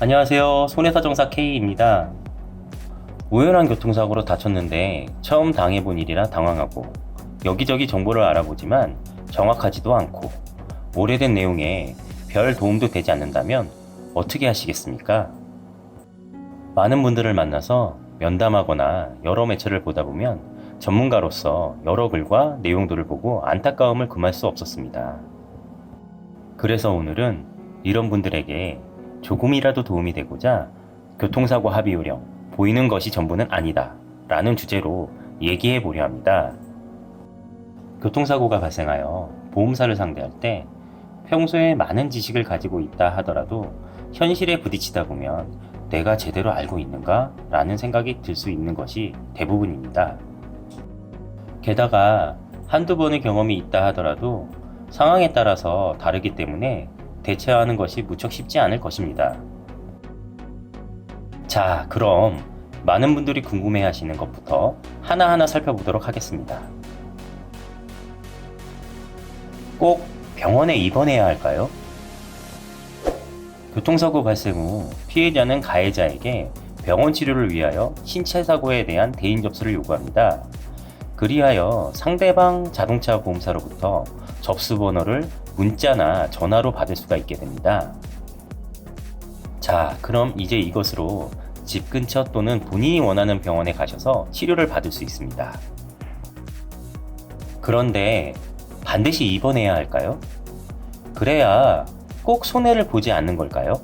안녕하세요. 손해사정사 K입니다. 우연한 교통사고로 다쳤는데 처음 당해본 일이라 당황하고 여기저기 정보를 알아보지만 정확하지도 않고 오래된 내용에 별 도움도 되지 않는다면 어떻게 하시겠습니까? 많은 분들을 만나서 면담하거나 여러 매체를 보다 보면 전문가로서 여러 글과 내용들을 보고 안타까움을 금할 수 없었습니다. 그래서 오늘은 이런 분들에게 조금이라도 도움이 되고자 교통사고 합의 요령, 보이는 것이 전부는 아니다 라는 주제로 얘기해 보려 합니다. 교통사고가 발생하여 보험사를 상대할 때 평소에 많은 지식을 가지고 있다 하더라도 현실에 부딪히다 보면 내가 제대로 알고 있는가? 라는 생각이 들 수 있는 것이 대부분입니다. 게다가 한두 번의 경험이 있다 하더라도 상황에 따라서 다르기 때문에 대처하는 것이 무척 쉽지 않을 것입니다. 자, 그럼 많은 분들이 궁금해 하시는 것부터 하나하나 살펴보도록 하겠습니다. 꼭 병원에 입원해야 할까요? 교통사고 발생 후 피해자는 가해자에게 병원 치료를 위하여 신체 사고에 대한 대인 접수를 요구합니다. 그리하여 상대방 자동차 보험사로부터 접수 번호를 문자나 전화로 받을 수가 있게 됩니다. 자, 그럼 이제 이것으로 집 근처 또는 본인이 원하는 병원에 가셔서 치료를 받을 수 있습니다. 그런데 반드시 입원해야 할까요? 그래야 꼭 손해를 보지 않는 걸까요?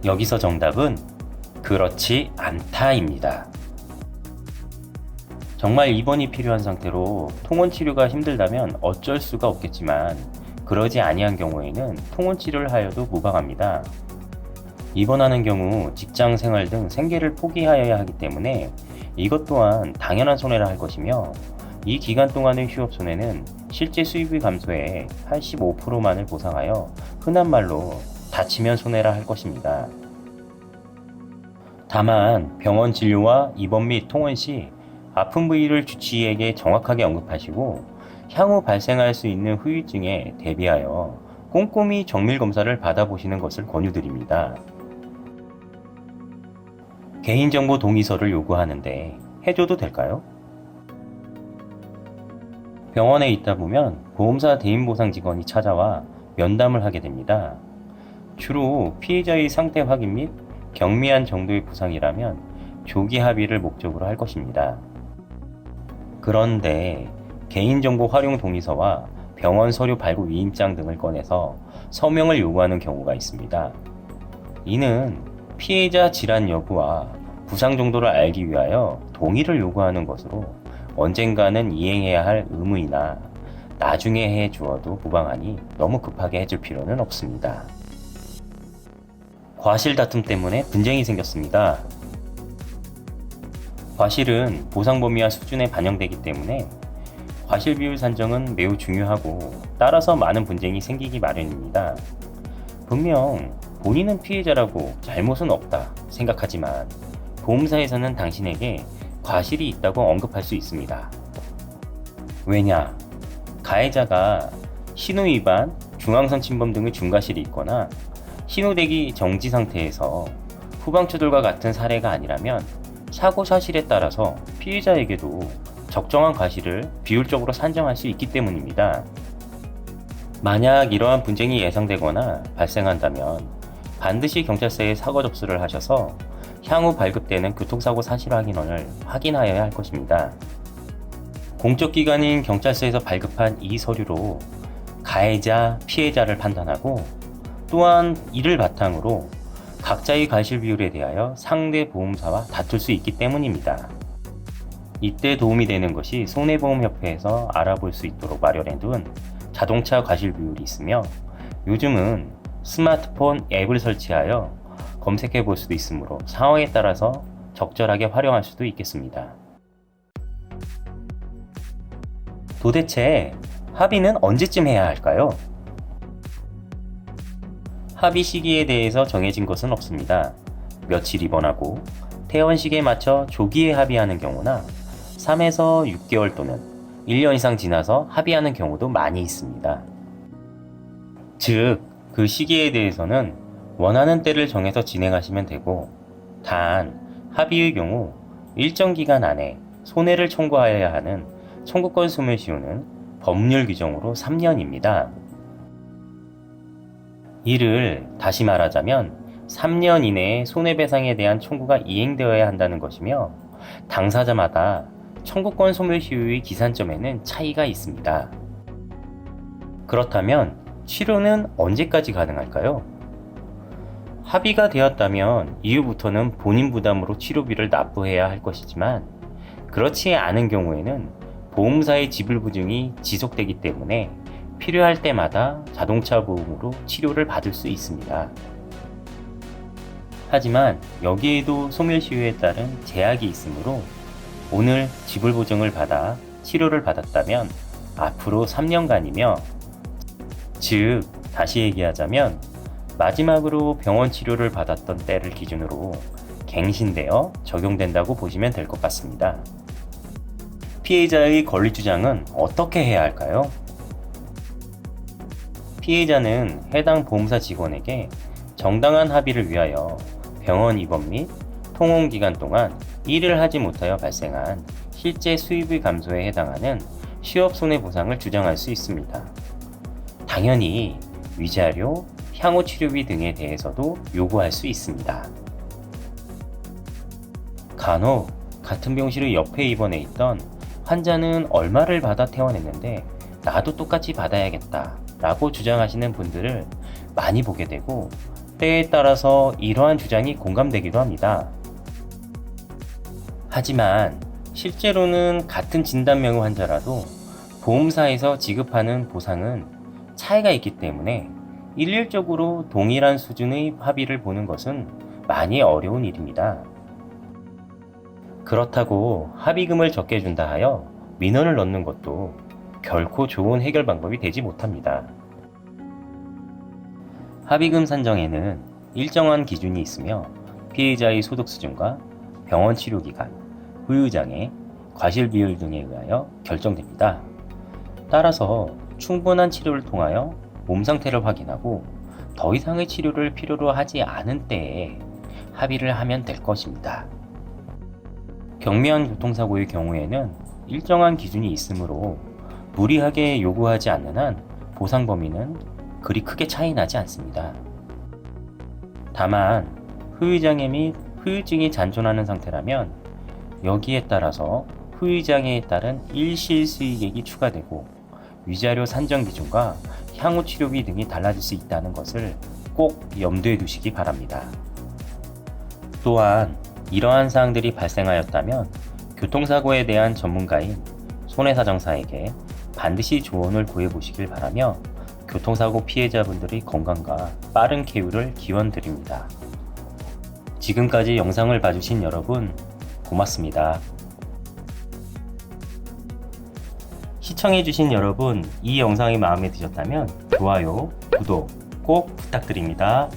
여기서 정답은 그렇지 않다입니다. 정말 입원이 필요한 상태로 통원 치료가 힘들다면 어쩔 수가 없겠지만 그러지 아니한 경우에는 통원 치료를 하여도 무방합니다. 입원하는 경우 직장 생활 등 생계를 포기하여야 하기 때문에 이것 또한 당연한 손해라 할 것이며 이 기간 동안의 휴업 손해는 실제 수입이 감소해 85%만을 보상하여 흔한 말로 다치면 손해라 할 것입니다. 다만 병원 진료와 입원 및 통원 시 아픈 부위를 주치의에게 정확하게 언급하시고 향후 발생할 수 있는 후유증에 대비하여 꼼꼼히 정밀 검사를 받아보시는 것을 권유드립니다. 개인정보 동의서를 요구하는데 해줘도 될까요? 병원에 있다 보면 보험사 대인보상 직원이 찾아와 면담을 하게 됩니다. 주로 피해자의 상태 확인 및 경미한 정도의 부상이라면 조기 합의를 목적으로 할 것입니다. 그런데 개인정보 활용 동의서와 병원 서류 발급 위임장 등을 꺼내서 서명을 요구하는 경우가 있습니다. 이는 피해자 질환 여부와 부상 정도를 알기 위하여 동의를 요구하는 것으로 언젠가는 이행해야 할 의무이나 나중에 해 주어도 무방하니 너무 급하게 해줄 필요는 없습니다. 과실 다툼 때문에 분쟁이 생겼습니다. 과실은 보상 범위와 수준에 반영되기 때문에 과실 비율 산정은 매우 중요하고 따라서 많은 분쟁이 생기기 마련입니다. 분명 본인은 피해자라고 잘못은 없다 생각하지만 보험사에서는 당신에게 과실이 있다고 언급할 수 있습니다. 왜냐? 가해자가 신호위반, 중앙선 침범 등의 중과실이 있거나 신호대기 정지 상태에서 후방추돌과 같은 사례가 아니라면 사고 사실에 따라서 피해자에게도 적정한 과실을 비율적으로 산정할 수 있기 때문입니다. 만약 이러한 분쟁이 예상되거나 발생한다면 반드시 경찰서에 사고 접수를 하셔서 향후 발급되는 교통사고 사실 확인원을 확인하여야 할 것입니다. 공적기관인 경찰서에서 발급한 이 서류로 가해자, 피해자를 판단하고 또한 이를 바탕으로 각자의 과실 비율에 대하여 상대 보험사와 다툴 수 있기 때문입니다. 이때 도움이 되는 것이 손해보험협회에서 알아볼 수 있도록 마련해둔 자동차 과실 비율이 있으며 요즘은 스마트폰 앱을 설치하여 검색해 볼 수도 있으므로 상황에 따라서 적절하게 활용할 수도 있겠습니다. 도대체 합의는 언제쯤 해야 할까요? 합의 시기에 대해서 정해진 것은 없습니다. 며칠 입원하고 퇴원식에 맞춰 조기에 합의하는 경우나 3에서 6개월 또는 1년 이상 지나서 합의하는 경우도 많이 있습니다. 즉, 그 시기에 대해서는 원하는 때를 정해서 진행하시면 되고, 단 합의의 경우 일정 기간 안에 손해를 청구하여야 하는 청구권 소멸시효는 법률 규정으로 3년입니다. 이를 다시 말하자면 3년 이내에 손해배상에 대한 청구가 이행되어야 한다는 것이며, 당사자마다 청구권 소멸시효의 기산점에는 차이가 있습니다. 그렇다면 치료는 언제까지 가능할까요? 합의가 되었다면 이후부터는 본인 부담으로 치료비를 납부해야 할 것이지만, 그렇지 않은 경우에는 보험사의 지불 부증이 지속되기 때문에 필요할 때마다 자동차 보험으로 치료를 받을 수 있습니다. 하지만 여기에도 소멸시효에 따른 제약이 있으므로, 오늘 지불 보증을 받아 치료를 받았다면 앞으로 3년간이며, 즉 다시 얘기하자면 마지막으로 병원 치료를 받았던 때를 기준으로 갱신되어 적용된다고 보시면 될 것 같습니다. 피해자의 권리 주장은 어떻게 해야 할까요? 피해자는 해당 보험사 직원에게 정당한 합의를 위하여 병원 입원 및 통원 기간 동안 일을 하지 못하여 발생한 실제 수입의 감소에 해당하는 취업 손해보상을 주장할 수 있습니다. 당연히 위자료, 향후 치료비 등에 대해서도 요구할 수 있습니다. 간혹 같은 병실의 옆에 입원해 있던 환자는 얼마를 받아 퇴원했는데 나도 똑같이 받아야겠다 라고 주장하시는 분들을 많이 보게 되고, 때에 따라서 이러한 주장이 공감되기도 합니다. 하지만 실제로는 같은 진단명의 환자라도 보험사에서 지급하는 보상은 차이가 있기 때문에 일률적으로 동일한 수준의 합의를 보는 것은 많이 어려운 일입니다. 그렇다고 합의금을 적게 준다 하여 민원을 넣는 것도 결코 좋은 해결 방법이 되지 못합니다. 합의금 산정에는 일정한 기준이 있으며 피해자의 소득 수준과 병원 치료 기간, 후유장애, 과실 비율 등에 의하여 결정됩니다. 따라서 충분한 치료를 통하여 몸 상태를 확인하고 더 이상의 치료를 필요로 하지 않은 때에 합의를 하면 될 것입니다. 경미한 교통사고의 경우에는 일정한 기준이 있으므로 무리하게 요구하지 않는 한 보상 범위는 그리 크게 차이 나지 않습니다. 다만 후유장애 및 후유증이 잔존하는 상태라면 여기에 따라서 후유장애에 따른 일시 수익액이 추가되고 위자료 산정 기준과 향후 치료비 등이 달라질 수 있다는 것을 꼭 염두에 두시기 바랍니다. 또한 이러한 사항들이 발생하였다면 교통사고에 대한 전문가인 손해사정사에게 반드시 조언을 구해보시길 바라며, 교통사고 피해자분들의 건강과 빠른 쾌유를 기원드립니다. 지금까지 영상을 봐주신 여러분 고맙습니다. 시청해주신 여러분, 이 영상이 마음에 드셨다면 좋아요, 구독 꼭 부탁드립니다.